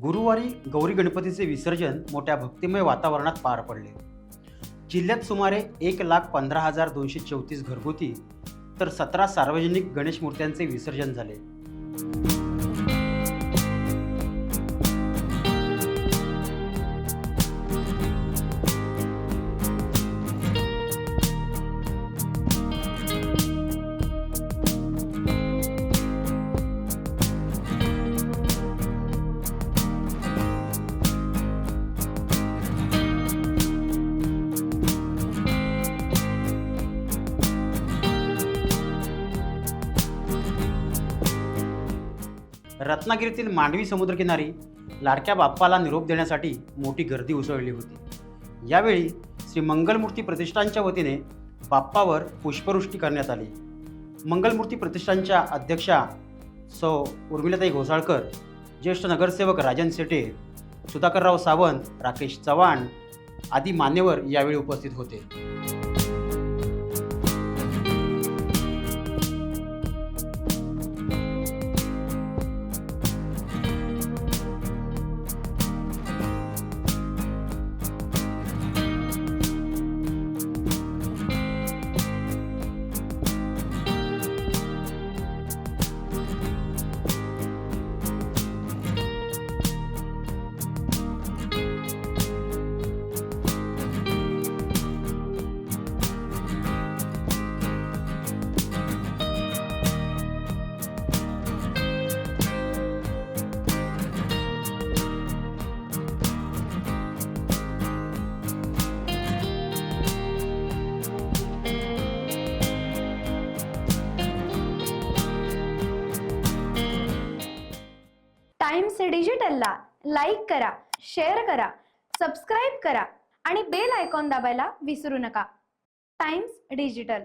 गुरुवारी गौरी गणपतीचे विसर्जन मोठ्या भक्तिमय वातावरणात पार पडले. जिल्ह्यात सुमारे 1,15,234 घरगुती तर 17 सार्वजनिक गणेश मूर्त्यांचे विसर्जन झाले. रत्नागिरीतील मांडवी समुद्रकिनारी लाडक्या बाप्पाला निरोप देण्यासाठी मोठी गर्दी उसळली होती. यावेळी श्री मंगलमूर्ती प्रतिष्ठानच्या वतीने बाप्पावर पुष्पवृष्टी करण्यात आली. मंगलमूर्ती प्रतिष्ठानच्या अध्यक्षा सौ उर्मिलाताई घोसाळकर, ज्येष्ठ नगरसेवक राजन सेटे, सुधाकरराव सावंत, राकेश चव्हाण आदी मान्यवर यावेळी उपस्थित होते. टाइम्स डिजिटलला लाईक करा, शेअर करा, सबस्क्राईब करा आणि बेल आयकॉन दाबायला विसरू नका. Times digital.